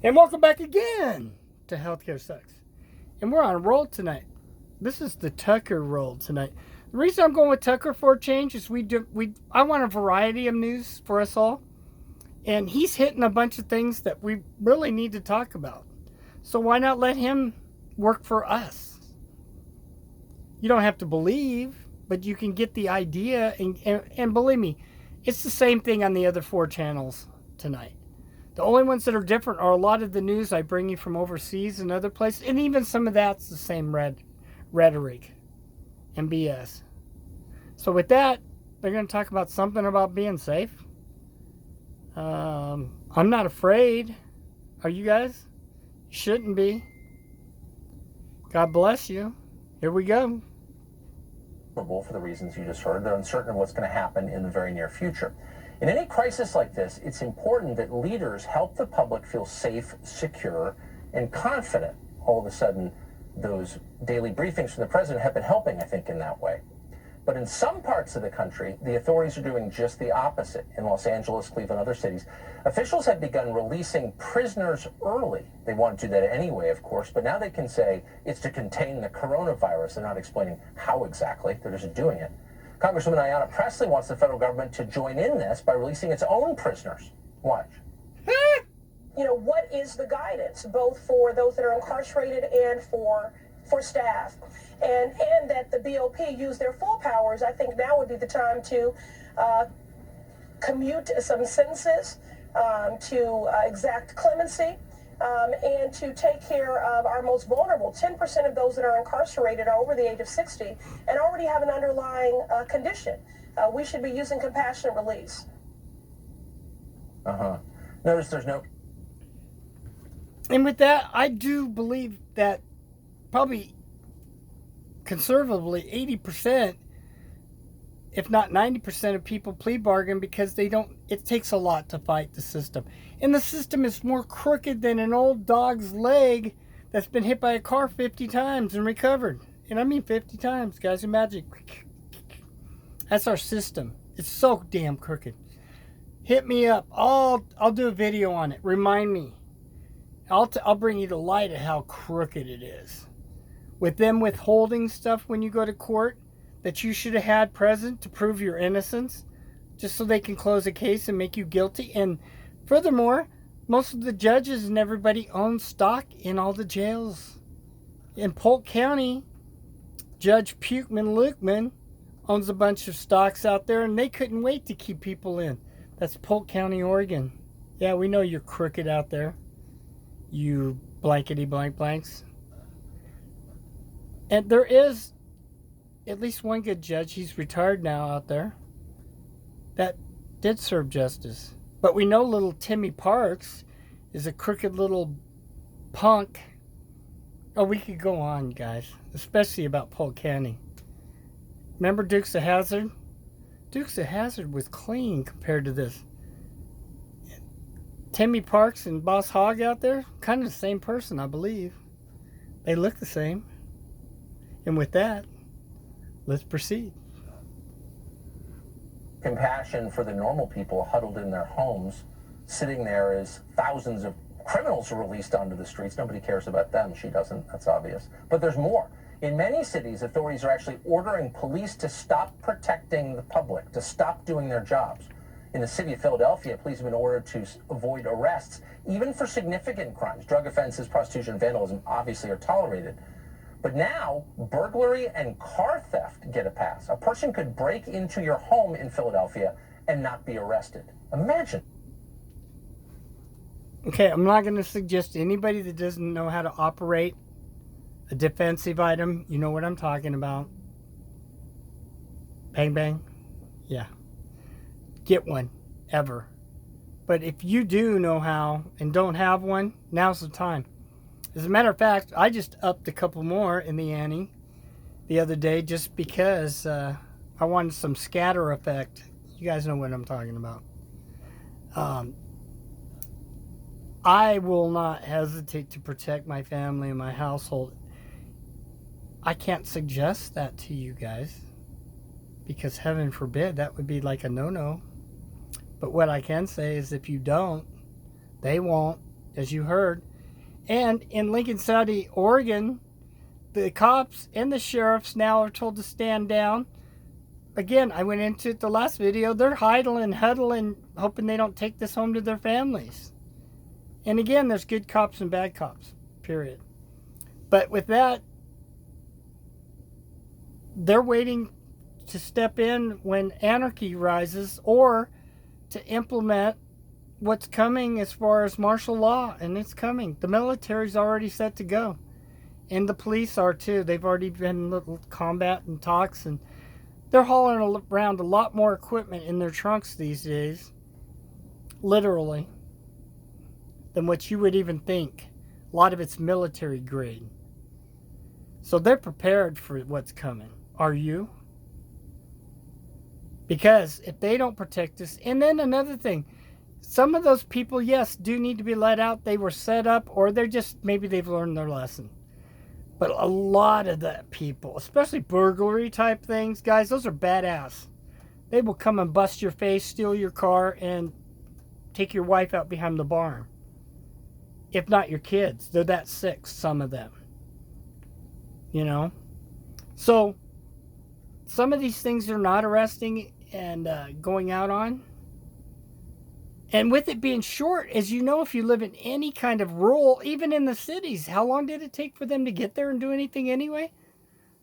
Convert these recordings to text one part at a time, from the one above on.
And welcome back again to Healthcare Sucks. And we're on a roll tonight. This is the Tucker roll tonight. The reason I'm going with Tucker for a change is I want a variety of news for us all. And he's hitting a bunch of things that we really need to talk about. So why not let him work for us? You don't have to believe, but you can get the idea. And believe me, it's the same thing on the other 4 channels tonight. The only ones that are different are a lot of the news I bring you from overseas and other places. And even some of that's the same rhetoric and BS. So with that, they're going to talk about something about being safe. I'm not afraid. Are you guys? You shouldn't be. God bless you. Here we go. For the reasons you just heard, they're uncertain of what's going to happen in the very near future. In any crisis like this, it's important that leaders help the public feel safe, secure, and confident. All of a sudden, those daily briefings from the president have been helping, I think, in that way. But in some parts of the country, the authorities are doing just the opposite. In Los Angeles, Cleveland, other cities, officials have begun releasing prisoners early. They want to do that anyway, of course, but now they can say it's to contain the coronavirus. They're not explaining how exactly. They're just doing it. Congresswoman Ayanna Pressley wants the federal government to join in this by releasing its own prisoners. Watch. What is the guidance, both for those that are incarcerated and for staff? And that the BOP use their full powers. I think now would be the time to commute some sentences, to exact clemency, and to take care of our most vulnerable. 10% of those that are incarcerated are over the age of 60 and already have an underlying condition. We should be using compassionate release. Notice there's no... And with that, I do believe that probably conservatively 80%, if not 90% of people plea bargain because it takes a lot to fight the system. And the system is more crooked than an old dog's leg that's been hit by a car 50 times and recovered. And I mean 50 times, guys. Imagine. That's our system. It's so damn crooked. Hit me up. I'll do a video on it. Remind me. I'll bring you to light of how crooked it is. With them withholding stuff when you go to court that you should have had present to prove your innocence, just so they can close a case and make you guilty. And furthermore, most of the judges and everybody owns stock in all the jails. In Polk County, Judge Lukeman owns a bunch of stocks out there, and they couldn't wait to keep people in. That's Polk County, Oregon. Yeah, we know you're crooked out there, you blankety blank blanks. And there is at least one good judge, he's retired now out there, that did serve justice. But we know little Timmy Parks is a crooked little punk. Oh, we could go on, guys, especially about Polk County. Remember Dukes of Hazzard? Dukes of Hazzard was clean compared to this. Timmy Parks and Boss Hogg out there, kind of the same person, I believe. They look the same. And with that, let's proceed. Compassion for the normal people huddled in their homes, sitting there as thousands of criminals are released onto the streets. Nobody cares about them. She doesn't. That's obvious. But there's more. In many cities, authorities are actually ordering police to stop protecting the public, to stop doing their jobs. In the city of Philadelphia, police have been ordered to avoid arrests, even for significant crimes. Drug offenses, prostitution, vandalism obviously are tolerated. But now, burglary and car theft get a pass. A person could break into your home in Philadelphia and not be arrested. Imagine. Okay, I'm not going to suggest anybody that doesn't know how to operate a defensive item. You know what I'm talking about. Bang, bang. Yeah. Get one. Ever. But if you do know how and don't have one, now's the time. As a matter of fact, I just upped a couple more in the ante the other day just because I wanted some scatter effect. You guys know what I'm talking about. I will not hesitate to protect my family and my household. I can't suggest that to you guys because heaven forbid that would be like a no-no. But what I can say is if you don't, they won't, as you heard. And in Lincoln County, Oregon, the cops and the sheriffs now are told to stand down. Again, I went into the last video. They're huddling, hoping they don't take this home to their families. And again, there's good cops and bad cops, period. But with that, they're waiting to step in when anarchy rises, or to implement what's coming as far as martial law. And it's coming. The military's already set to go. And the police are too. They've already been little combat and talks, and they're hauling around a lot more equipment in their trunks these days, literally, than what you would even think. A lot of it's military grade. So they're prepared for what's coming. Are you? Because if they don't protect us, and then another thing, some of those people, yes, do need to be let out. They were set up, or they're just, maybe they've learned their lesson. But a lot of the people, especially burglary type things, guys, those are badass. They will come and bust your face, steal your car, and take your wife out behind the barn. If not your kids. They're that sick, some of them. You know? So, some of these things are not arresting and going out on. And with it being short, as you know, if you live in any kind of rural, even in the cities, how long did it take for them to get there and do anything anyway?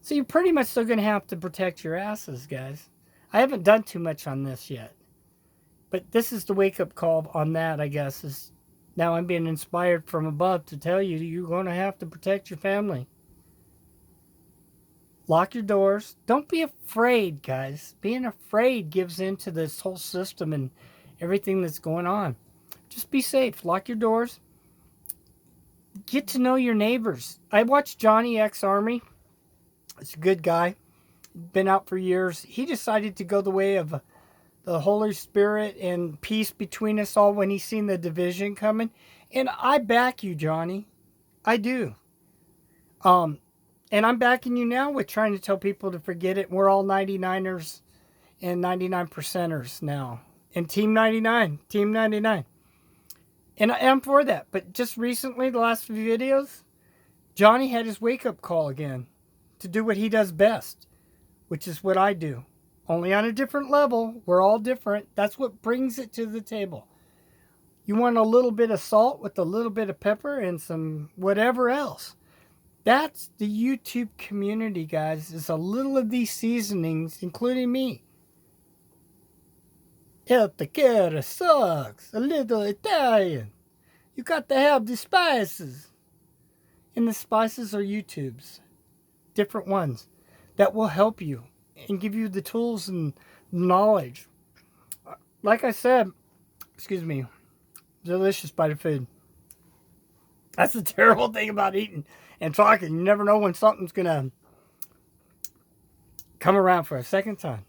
So you're pretty much still going to have to protect your asses, guys. I haven't done too much on this yet. But this is the wake-up call on that, I guess. Is now I'm being inspired from above to tell you you're going to have to protect your family. Lock your doors. Don't be afraid, guys. Being afraid gives into this whole system and everything that's going on. Just be safe. Lock your doors. Get to know your neighbors. I watched Johnny X Army. It's a good guy. Been out for years. He decided to go the way of the Holy Spirit and peace between us all when he seen the division coming. And I back you, Johnny. I do. And I'm backing you now with trying to tell people to forget it. We're all 99ers and 99%ers now. And Team 99. Team 99. And I am for that. But just recently, the last few videos, Johnny had his wake-up call again to do what he does best, which is what I do. Only on a different level. We're all different. That's what brings it to the table. You want a little bit of salt with a little bit of pepper and some whatever else. That's the YouTube community, guys. It's a little of these seasonings, including me. El tequila sucks. A little Italian. You got to have the spices. And the spices are YouTube's. Different ones that will help you and give you the tools and knowledge. Like I said, excuse me, delicious bite of food. That's the terrible thing about eating and talking. You never know when something's going to come around for a second time.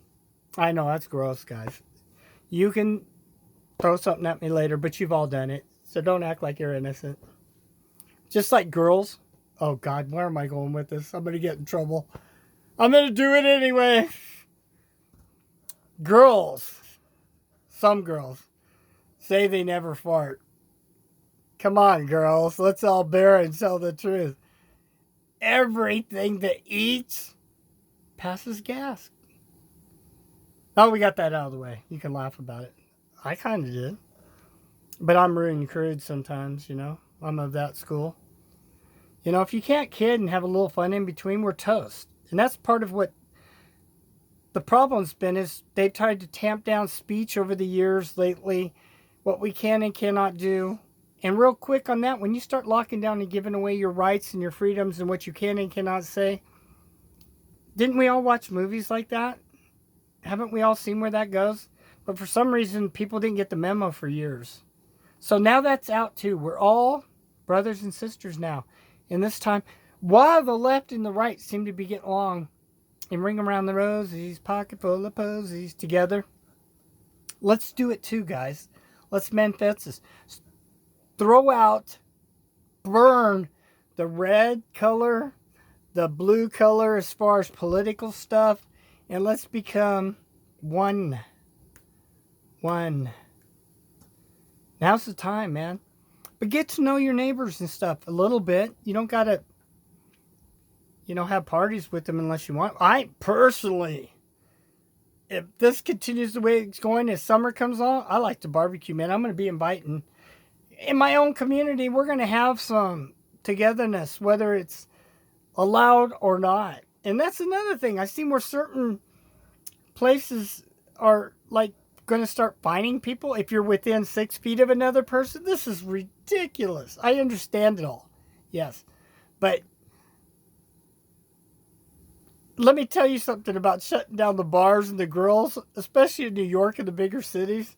I know, that's gross, guys. You can throw something at me later, but you've all done it. So don't act like you're innocent. Just like girls. Oh, God, where am I going with this? I'm going to get in trouble. I'm going to do it anyway. Girls. Some girls say they never fart. Come on, girls. Let's all bear and tell the truth. Everything that eats passes gas. Oh, we got that out of the way. You can laugh about it. I kind of did. But I'm rude and crude sometimes, you know. I'm of that school. You know, if you can't kid and have a little fun in between, we're toast. And that's part of what the problem's been, is they've tried to tamp down speech over the years lately, what we can and cannot do. And real quick on that, when you start locking down and giving away your rights and your freedoms and what you can and cannot say, didn't we all watch movies like that? Haven't we all seen where that goes? But for some reason, people didn't get the memo for years. So now that's out too. We're all brothers and sisters now. And this time, while the left and the right seem to be getting along and ring around the rosies, pocket full of posies together, let's do it too, guys. Let's mend fences. Throw out, burn the red color, the blue color as far as political stuff, and let's become one. One. Now's the time, man. But get to know your neighbors and stuff a little bit. You don't got to, have parties with them unless you want. I personally, if this continues the way it's going as summer comes on, I like to barbecue, man. I'm going to be inviting. In my own community, we're going to have some togetherness, whether it's allowed or not. And that's another thing. I see where certain places are like going to start fining people if you're within 6 feet of another person. This is ridiculous. I understand it all. Yes. But let me tell you something about shutting down the bars and the grills, especially in New York and the bigger cities.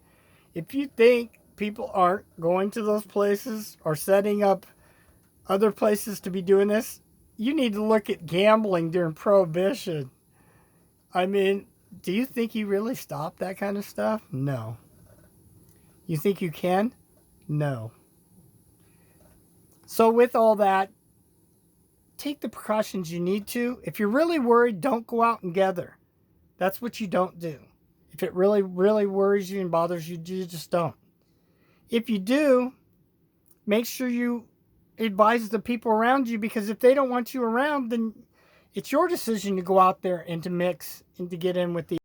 If you think people aren't going to those places or setting up other places to be doing this, you need to look at gambling during Prohibition. I mean, do you think you really stopped that kind of stuff? No. You think you can? No. So with all that, take the precautions you need to. If you're really worried, don't go out and gather. That's what you don't do. If it really, really worries you and bothers you, you just don't. If you do, make sure you advise the people around you, because if they don't want you around, then it's your decision to go out there and to mix and to get in with the